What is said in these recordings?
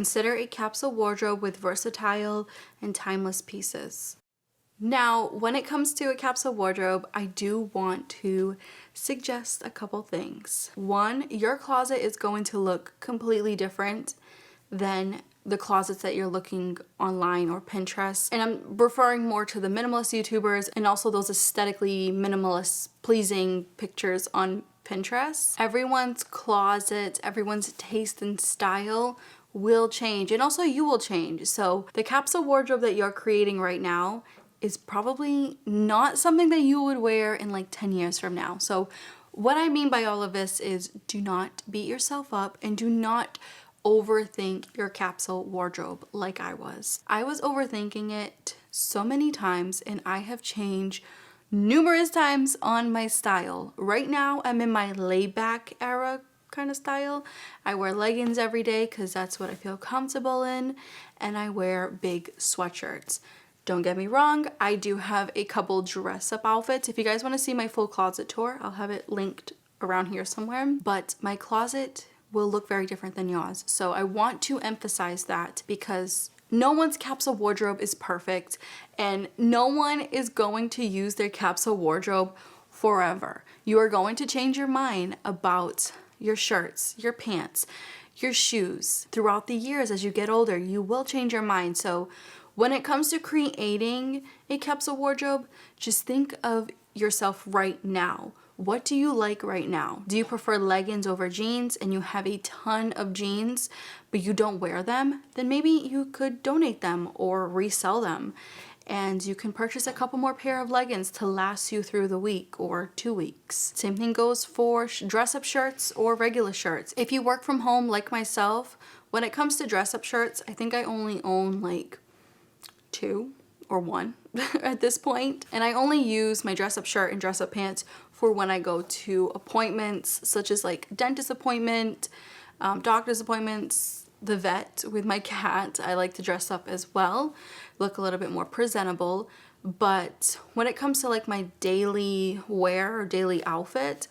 Consider a capsule wardrobe with versatile and timeless pieces. Now, when it comes to a capsule wardrobe, I do want to suggest a couple things. One, your closet is going to look completely different than the closets that you're looking online or Pinterest. And I'm referring more to the minimalist YouTubers and also those aesthetically minimalist pleasing pictures on Pinterest. Everyone's closet, everyone's taste and style will change, and also you will change. So the capsule wardrobe that you're creating right now is probably not something that you would wear in like 10 years from now. So what I mean by all of this is do not beat yourself up and do not overthink your capsule wardrobe like I was. I was overthinking it so many times, and I have changed numerous times on my style. Right now I'm in my laid back era kind of style. I wear leggings every day because that's what I feel comfortable in, and I wear big sweatshirts. Don't get me wrong, I do have a couple dress up outfits. If you guys want to see my full closet tour, I'll have it linked around here somewhere. But my closet will look very different than yours. So I want to emphasize that because no one's capsule wardrobe is perfect, and no one is going to use their capsule wardrobe forever. You are going to change your mind about your shirts, your pants, your shoes. Throughout the years as you get older, you will change your mind. So when it comes to creating a capsule wardrobe, just think of yourself right now. What do you like right now? Do you prefer leggings over jeans and you have a ton of jeans but you don't wear them? Then maybe you could donate them or resell them, and you can purchase a couple more pair of leggings to last you through the week or 2 weeks. Same thing goes for dress up shirts or regular shirts. If you work from home like myself, when it comes to dress up shirts, I think I only own like 2 or 1 at this point. And I only use my dress up shirt and dress up pants for when I go to appointments such as like dentist appointment, doctor's appointments, the vet with my cat. I like to dress up as well, look a little bit more presentable. But when it comes to like my daily wear or daily outfit,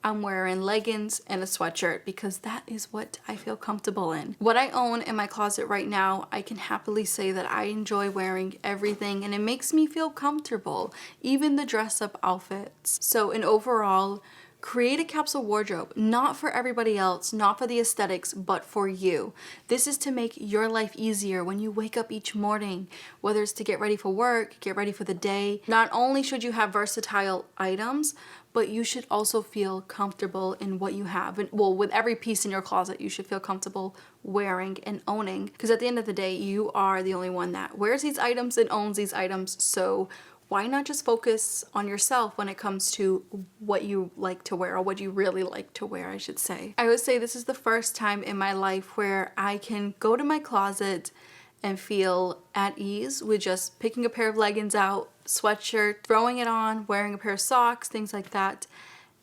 I'm wearing leggings and a sweatshirt because that is what I feel comfortable in. What I own in my closet right now, I can happily say that I enjoy wearing everything, and it makes me feel comfortable, even the dress up outfits. So in overall, create a capsule wardrobe, not for everybody else, not for the aesthetics, but for you. This is to make your life easier when you wake up each morning, whether it's to get ready for work, get ready for the day. Not only should you have versatile items, but you should also feel comfortable in what you have. And well, with every piece in your closet, you should feel comfortable wearing and owning, because at the end of the day, you are the only one that wears these items and owns these items. So why not just focus on yourself when it comes to what you like to wear, or what you really like to wear, I should say. I would say this is the first time in my life where I can go to my closet and feel at ease with just picking a pair of leggings out, sweatshirt, throwing it on, wearing a pair of socks, things like that,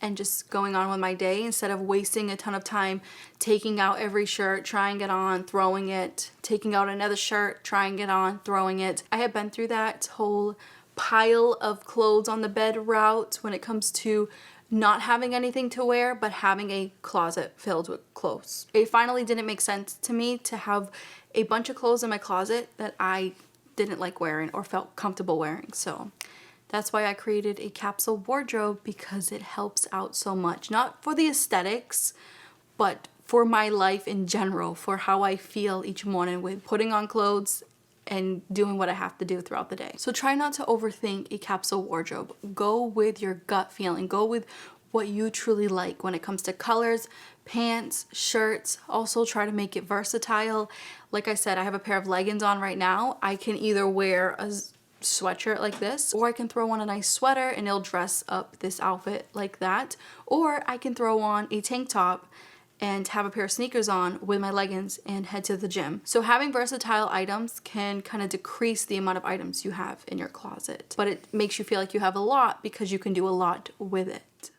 and just going on with my day instead of wasting a ton of time taking out every shirt, trying it on, throwing it, taking out another shirt, trying it on, throwing it. I have been through that whole pile of clothes on the bed route when it comes to not having anything to wear but having a closet filled with clothes. It finally didn't make sense to me to have a bunch of clothes in my closet that I didn't like wearing or felt comfortable wearing. So that's why I created a capsule wardrobe, because it helps out so much, not for the aesthetics, but for my life in general, for how I feel each morning with putting on clothes and doing what I have to do throughout the day. So try not to overthink a capsule wardrobe. Go with your gut feeling. Go with what you truly like when it comes to colors, pants, shirts. Also try to make it versatile. Like I said, I have a pair of leggings on right now. I can either wear a sweatshirt like this, or I can throw on a nice sweater and it'll dress up this outfit like that. Or I can throw on a tank top and have a pair of sneakers on with my leggings and head to the gym. So having versatile items can kind of decrease the amount of items you have in your closet, but it makes you feel like you have a lot because you can do a lot with it.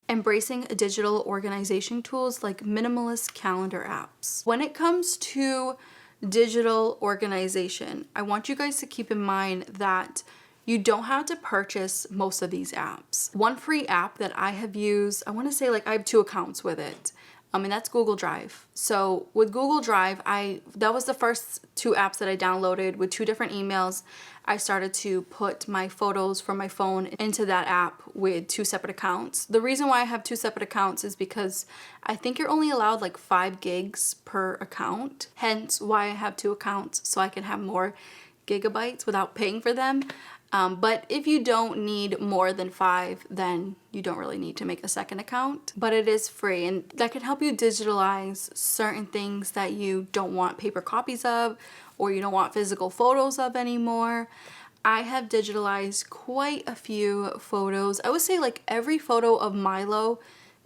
Embracing digital organization tools like minimalist calendar apps. When it comes to digital organization, I want you guys to keep in mind that you don't have to purchase most of these apps. One free app that I have used, I want to say like I have 2 accounts with it. and that's Google Drive. So with Google Drive, that was the first 2 apps that I downloaded with 2 different emails. I started to put my photos from my phone into that app with 2 separate accounts. The reason why I have 2 separate accounts is because I think you're only allowed like 5 gigs per account. Hence why I have 2 accounts, so I can have more gigabytes without paying for them. But if you don't need more than 5, then you don't really need to make a second account. But it is free, and that can help you digitalize certain things that you don't want paper copies of, or you don't want physical photos of anymore. I have digitalized quite a few photos. I would say like every photo of Milo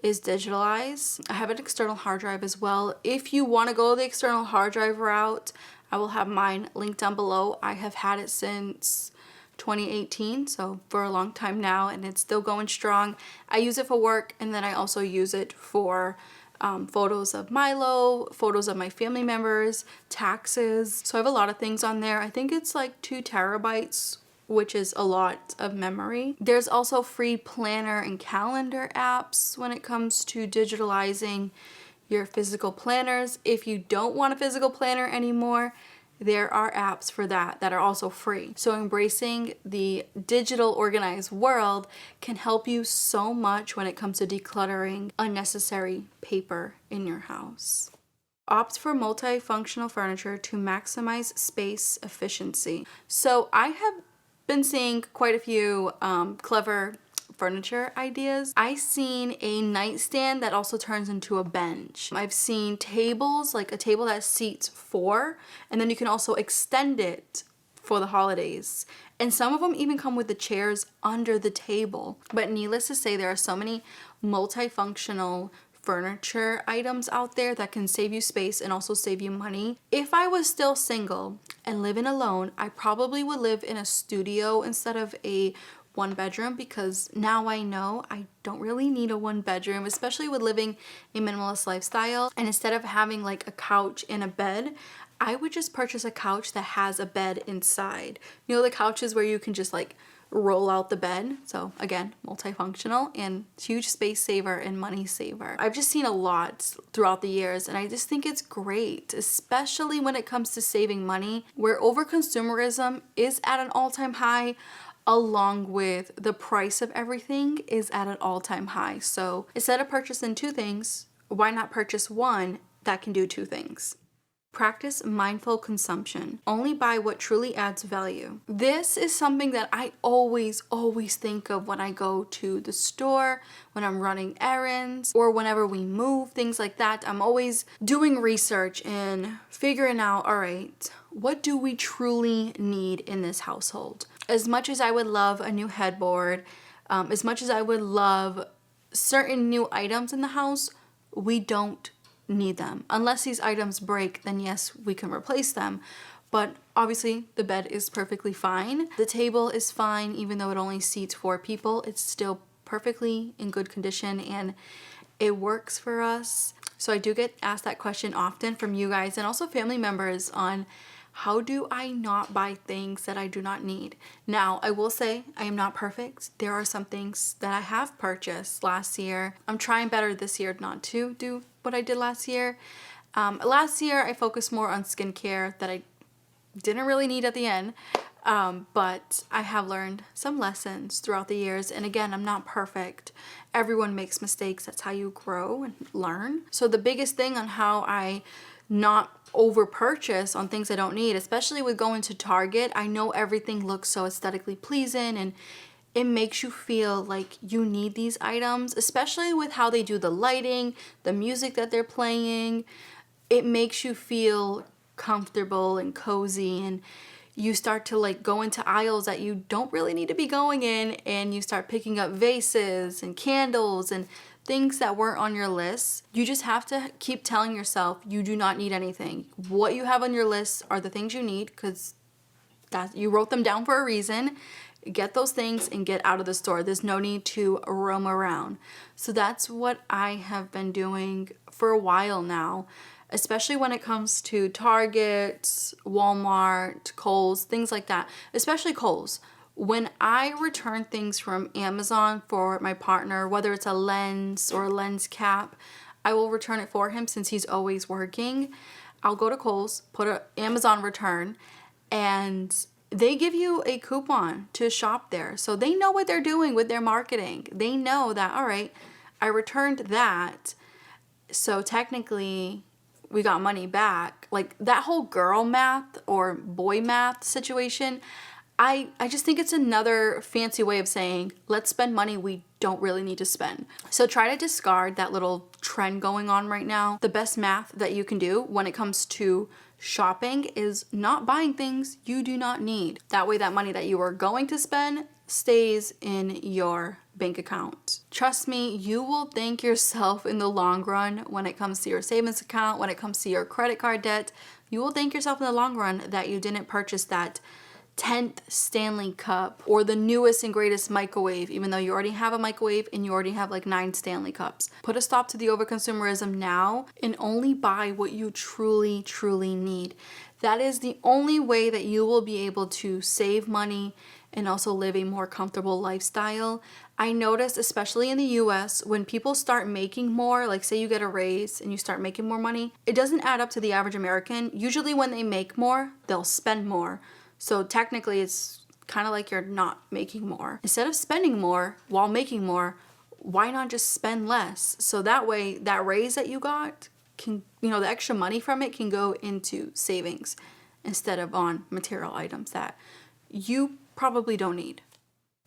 is digitalized. I have an external hard drive as well. If you want to go the external hard drive route, I will have mine linked down below. I have had it since 2018, so for a long time now, and it's still going strong. I use it for work, and then I also use it for photos of Milo, photos of my family members, taxes. So I have a lot of things on there. I think it's like 2 terabytes, which is a lot of memory. There's also free planner and calendar apps when it comes to digitalizing your physical planners. If you don't want a physical planner anymore, there are apps for that are also free. So embracing the digital organized world can help you so much when it comes to decluttering unnecessary paper in your house. Opt for multifunctional furniture to maximize space efficiency. So I have been seeing quite a few clever furniture ideas. I've seen a nightstand that also turns into a bench. I've seen tables, like a table that seats 4, and then you can also extend it for the holidays. And some of them even come with the chairs under the table. But needless to say, there are so many multifunctional furniture items out there that can save you space and also save you money. If I was still single and living alone, I probably would live in a studio instead of a 1-bedroom, because now I know I don't really need a 1-bedroom, especially with living a minimalist lifestyle. And instead of having like a couch and a bed, I would just purchase a couch that has a bed inside. You know, the couches where you can just like roll out the bed. So again, multifunctional and huge space saver and money saver. I've just seen a lot throughout the years, and I just think it's great, especially when it comes to saving money, where overconsumerism is at an all-time high, along with the price of everything is at an all-time high. So instead of purchasing 2 things, why not purchase one that can do 2 things? Practice mindful consumption. Only buy what truly adds value. This is something that I always think of when I go to the store, when I'm running errands, or whenever we move, things like that. I'm always doing research and figuring out, all right, what do we truly need in this household? As much as I would love a new headboard, as much as I would love certain new items in the house, we don't need them. Unless these items break, then yes, we can replace them. But obviously the bed is perfectly fine. The table is fine, even though it only seats 4 people. It's still perfectly in good condition and it works for us. So I do get asked that question often from you guys and also family members on how do I not buy things that I do not need? Now, I will say I am not perfect. There are some things that I have purchased last year. I'm trying better this year not to do what I did last year. Last year, I focused more on skincare that I didn't really need at the end. But I have learned some lessons throughout the years. And again, I'm not perfect. Everyone makes mistakes. That's how you grow and learn. So the biggest thing on how I not over purchase on things I don't need, especially with going to Target, I know everything looks so aesthetically pleasing and it makes you feel like you need these items, especially with how they do the lighting, the music that they're playing. It makes you feel comfortable and cozy, and you start to like go into aisles that you don't really need to be going in, and you start picking up vases and candles and things that weren't on your list. You just have to keep telling yourself you do not need anything. What you have on your list are the things you need, because that you wrote them down for a reason. Get those things and get out of the store. There's no need to roam around. So that's what I have been doing for a while now, especially when it comes to Target, Walmart, Kohl's, things like that, especially Kohl's. When I return things from Amazon for my partner, whether it's a lens or a lens cap, I will return it for him since he's always working. I'll go to Kohl's, put an Amazon return, and they give you a coupon to shop there. So they know what they're doing with their marketing. They know that, all right, I returned that, so technically we got money back. Like that whole girl math or boy math situation, I just think it's another fancy way of saying, let's spend money we don't really need to spend. So try to discard that little trend going on right now. The best math that you can do when it comes to shopping is not buying things you do not need. That way that money that you are going to spend stays in your bank account. Trust me, you will thank yourself in the long run when it comes to your savings account, when it comes to your credit card debt. You will thank yourself in the long run that you didn't purchase that 10th Stanley Cup or the newest and greatest microwave, even though you already have a microwave and you already have like 9 Stanley Cups. Put a stop to the overconsumerism now and only buy what you truly, truly need. That is the only way that you will be able to save money and also live a more comfortable lifestyle. I noticed, especially in the US, when people start making more, like say you get a raise and you start making more money, it doesn't add up to the average American. Usually when they make more, they'll spend more. So technically it's kind of like you're not making more. Instead of spending more while making more, why not just spend less? So that way that raise that you got can, the extra money from it can go into savings instead of on material items that you probably don't need.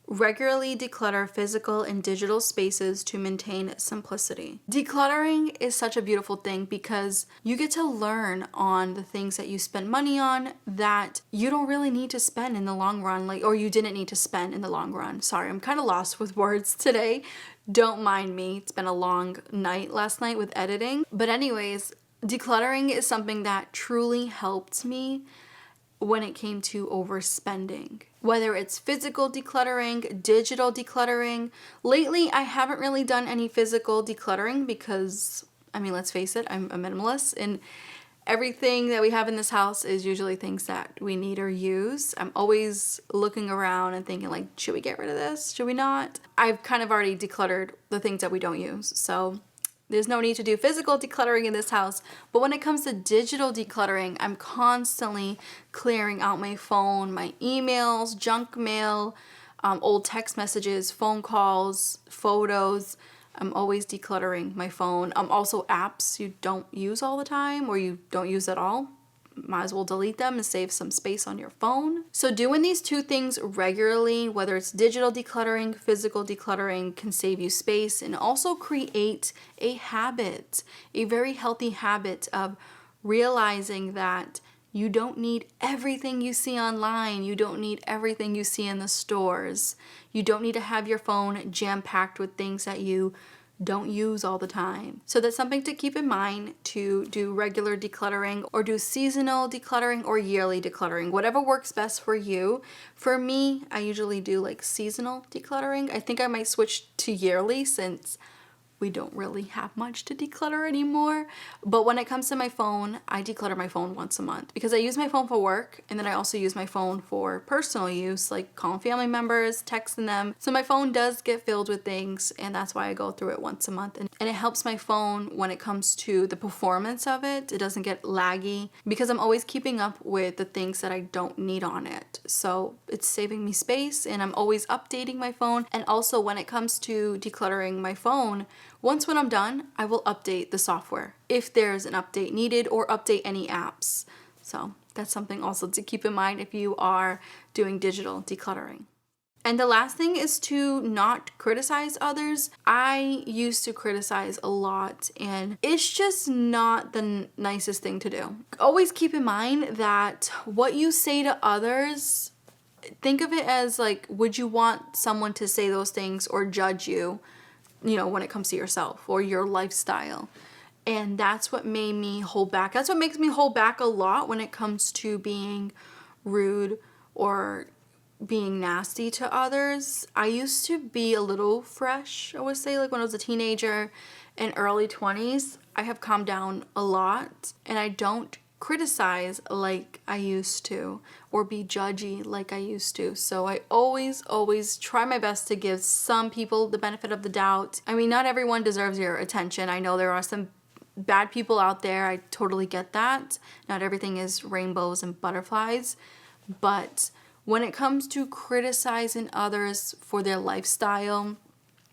Regularly declutter physical and digital spaces to maintain simplicity. Decluttering is such a beautiful thing because you get to learn on the things that you spend money on that you don't really need to spend in the long run, or you didn't need to spend in the long run. Sorry, I'm kind of lost with words today. Don't mind me. It's been a long night last night with editing. But anyways, decluttering is something that truly helped me when it came to overspending. Whether it's physical decluttering, digital decluttering. Lately, I haven't really done any physical decluttering because, let's face it, I'm a minimalist and everything that we have in this house is usually things that we need or use. I'm always looking around and thinking like, should we get rid of this? Should we not? I've kind of already decluttered the things that we don't use. So there's no need to do physical decluttering in this house. But when it comes to digital decluttering, I'm constantly clearing out my phone, my emails, junk mail, old text messages, phone calls, photos. I'm always decluttering my phone. Also apps you don't use all the time or you don't use at all. Might as well delete them and save some space on your phone. So doing these two things regularly, whether it's digital decluttering, physical decluttering, can save you space and also create a habit, a very healthy habit of realizing that you don't need everything you see online. You don't need everything you see in the stores. You don't need to have your phone jam-packed with things that you don't use all the time. So that's something to keep in mind, to do regular decluttering or do seasonal decluttering or yearly decluttering, whatever works best for you. For me, I usually do like seasonal decluttering. I think I might switch to yearly since we don't really have much to declutter anymore. But when it comes to my phone, I declutter my phone once a month because I use my phone for work and then I also use my phone for personal use, like calling family members, texting them. So my phone does get filled with things and that's why I go through it once a month. And it helps my phone when it comes to the performance of it. It doesn't get laggy because I'm always keeping up with the things that I don't need on it. So it's saving me space and I'm always updating my phone. And also when it comes to decluttering my phone, once when I'm done, I will update the software if there's an update needed or update any apps. So that's something also to keep in mind if you are doing digital decluttering. And the last thing is to not criticize others. I used to criticize a lot and it's just not the nicest thing to do. Always keep in mind that what you say to others, think of it as like, would you want someone to say those things or judge you? When it comes to yourself or your lifestyle. And that's what made me hold back. That's what makes me hold back a lot when it comes to being rude or being nasty to others. I used to be a little fresh, I would say, like when I was a teenager and early 20s. I have calmed down a lot and I don't criticize like I used to or be judgy like I used to. So I always try my best to give some people the benefit of the doubt. I mean, not everyone deserves your attention. I know there are some bad people out there. I totally get that. Not everything is rainbows and butterflies. But when it comes to criticizing others for their lifestyle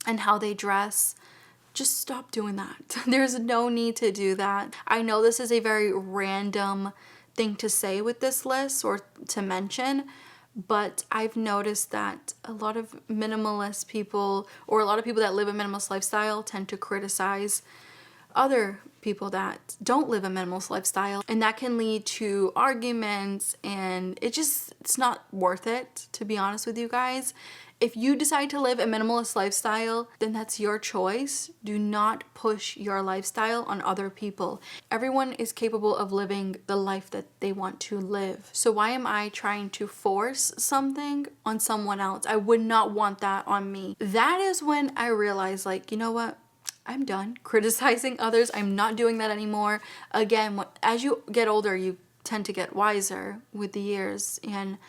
and how they dress, just stop doing that. There's no need to do that. I know this is a very random thing to say with this list or to mention, but I've noticed that a lot of minimalist people or a lot of people that live a minimalist lifestyle tend to criticize other people that don't live a minimalist lifestyle, and that can lead to arguments, and it's not worth it, to be honest with you guys. If you decide to live a minimalist lifestyle, then that's your choice. Do not push your lifestyle on other people. Everyone is capable of living the life that they want to live. So why am I trying to force something on someone else? I would not want that on me. That is when I realized, like, you know what? I'm done criticizing others. I'm not doing that anymore. Again, as you get older, you tend to get wiser with the years, and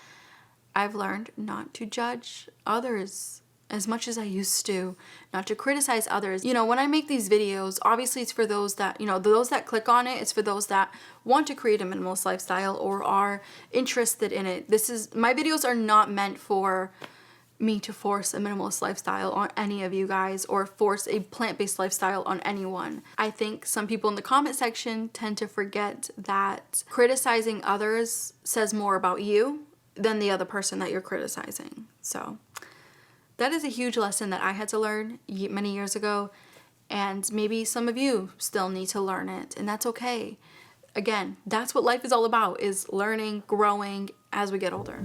I've learned not to judge others as much as I used to, not to criticize others. You know, when I make these videos, obviously it's for those that, you know, those that click on it, it's for those that want to create a minimalist lifestyle or are interested in it. My videos are not meant for me to force a minimalist lifestyle on any of you guys or force a plant-based lifestyle on anyone. I think some people in the comment section tend to forget that criticizing others says more about you than the other person that you're criticizing. So that is a huge lesson that I had to learn many years ago, and maybe some of you still need to learn it, and that's okay. Again, that's what life is all about, is learning, growing as we get older.